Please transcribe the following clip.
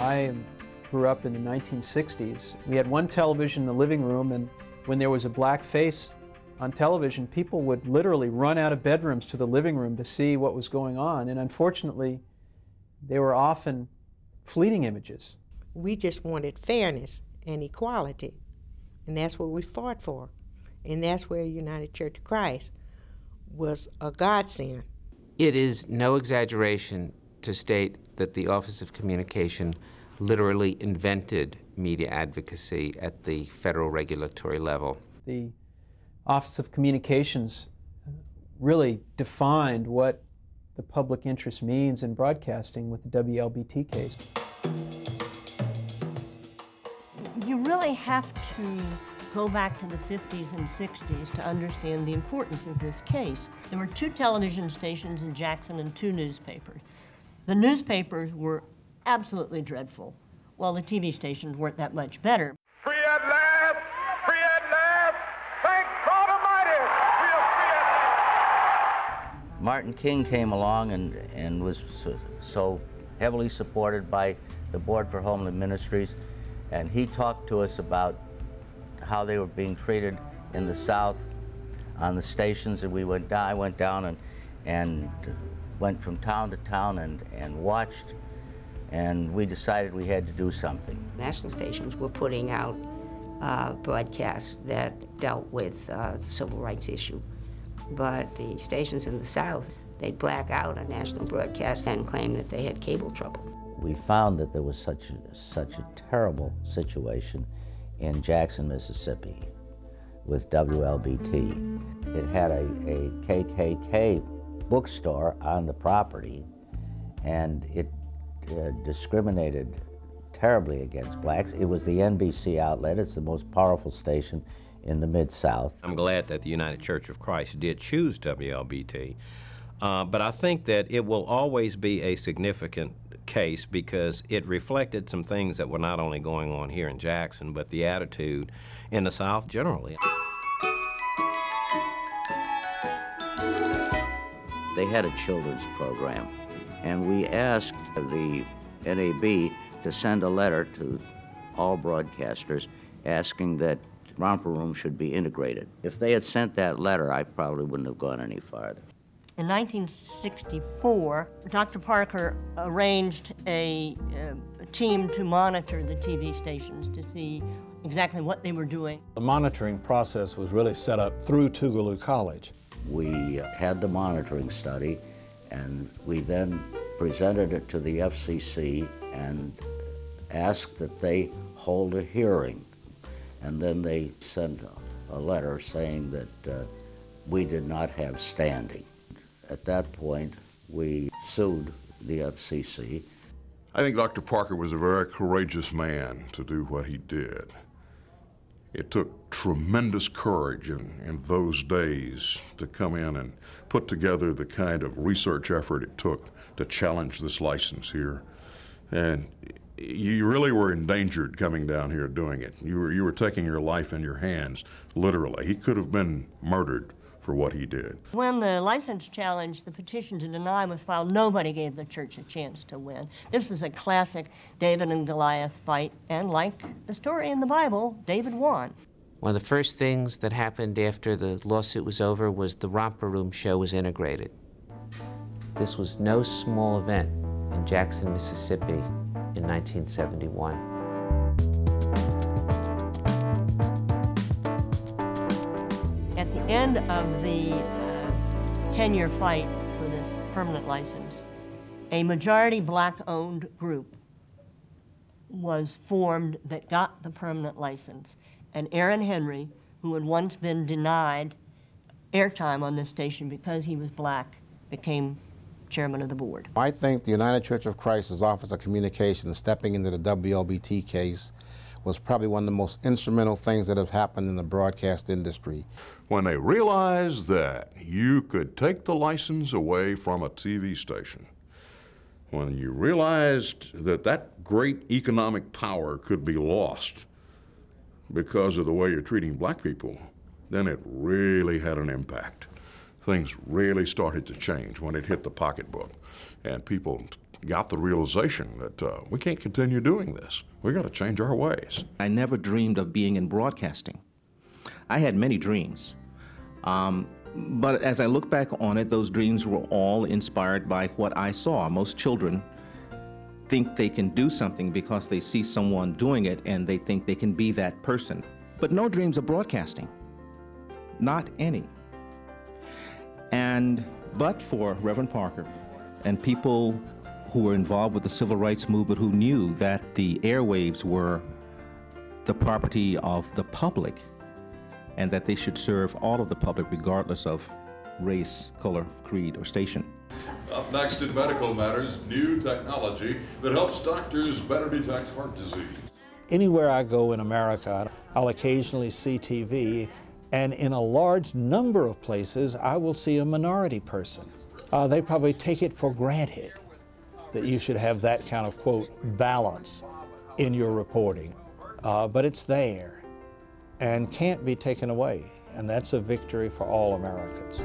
I grew up in the 1960s. We had one television in the living room, and when there was a black face on television, people would literally run out of bedrooms to the living room to see what was going on, and unfortunately, they were often fleeting images. We just wanted fairness and equality, and that's what we fought for, and that's where United Church of Christ was a godsend. It is no exaggeration to state that the Office of Communication literally invented media advocacy at the federal regulatory level. The Office of Communications really defined what the public interest means in broadcasting with the WLBT case. You really have to go back to the 50s and 60s to understand the importance of this case. There were 2 television stations in Jackson and 2 newspapers. The newspapers were absolutely dreadful, while the TV stations weren't that much better. Free at last! Free at last! Thank God Almighty! We are free at last! Martin King came along and was so heavily supported by the Board for Homeland Ministries, and he talked to us about how they were being treated in the South on the stations, and I went down and went from town to town and watched, and we decided we had to do something. National stations were putting out broadcasts that dealt with the civil rights issue, but the stations in the South, they'd black out a national broadcast and claim that they had cable trouble. We found that there was such a terrible situation in Jackson, Mississippi with WLBT. It had a KKK bookstore on the property, and it discriminated terribly against blacks. It was the NBC outlet. It's the most powerful station in the Mid-South. I'm glad that the United Church of Christ did choose WLBT, but I think that it will always be a significant case because it reflected some things that were not only going on here in Jackson, but the attitude in the South generally. They had a children's program, and we asked the NAB to send a letter to all broadcasters asking that romper room should be integrated. If they had sent that letter, I probably wouldn't have gone any farther. In 1964, Dr. Parker arranged a team to monitor the TV stations to see exactly what they were doing. The monitoring process was really set up through Tougaloo College. We had the monitoring study, and we then presented it to the FCC and asked that they hold a hearing. And then they sent a letter saying that we did not have standing. At that point, we sued the FCC. I think Dr. Parker was a very courageous man to do what he did. It took tremendous courage in those days to come in and put together the kind of research effort it took to challenge this license here. And you really were endangered coming down here doing it. You were taking your life in your hands, literally. He could have been murdered for what he did. When the license challenge, the petition to deny was filed, nobody gave the church a chance to win. This was a classic David and Goliath fight, and like the story in the Bible, David won. One of the first things that happened after the lawsuit was over was the Romper Room show was integrated. This was no small event in Jackson, Mississippi in 1971. At the end of the 10-year fight for this permanent license, a majority black-owned group was formed that got the permanent license. And Aaron Henry, who had once been denied airtime on this station because he was black, became chairman of the board. I think the United Church of Christ's Office of Communications stepping into the WLBT case was probably one of the most instrumental things that have happened in the broadcast industry. When they realized that you could take the license away from a TV station, when you realized that that great economic power could be lost because of the way you're treating black people, then it really had an impact. Things really started to change when it hit the pocketbook, and people got the realization that we can't continue doing this. We got to change our ways. I never dreamed of being in broadcasting. I had many dreams. But as I look back on it, those dreams were all inspired by what I saw. Most children think they can do something because they see someone doing it and they think they can be that person. But no dreams of broadcasting. Not any. But for Reverend Parker and people who were involved with the civil rights movement who knew that the airwaves were the property of the public and that they should serve all of the public regardless of race, color, creed, or station. Up next in Medical Matters, new technology that helps doctors better detect heart disease. Anywhere I go in America, I'll occasionally see TV, and in a large number of places, I will see a minority person. They probably take it for granted that you should have that kind of, quote, balance in your reporting. But it's there and can't be taken away, and that's a victory for all Americans.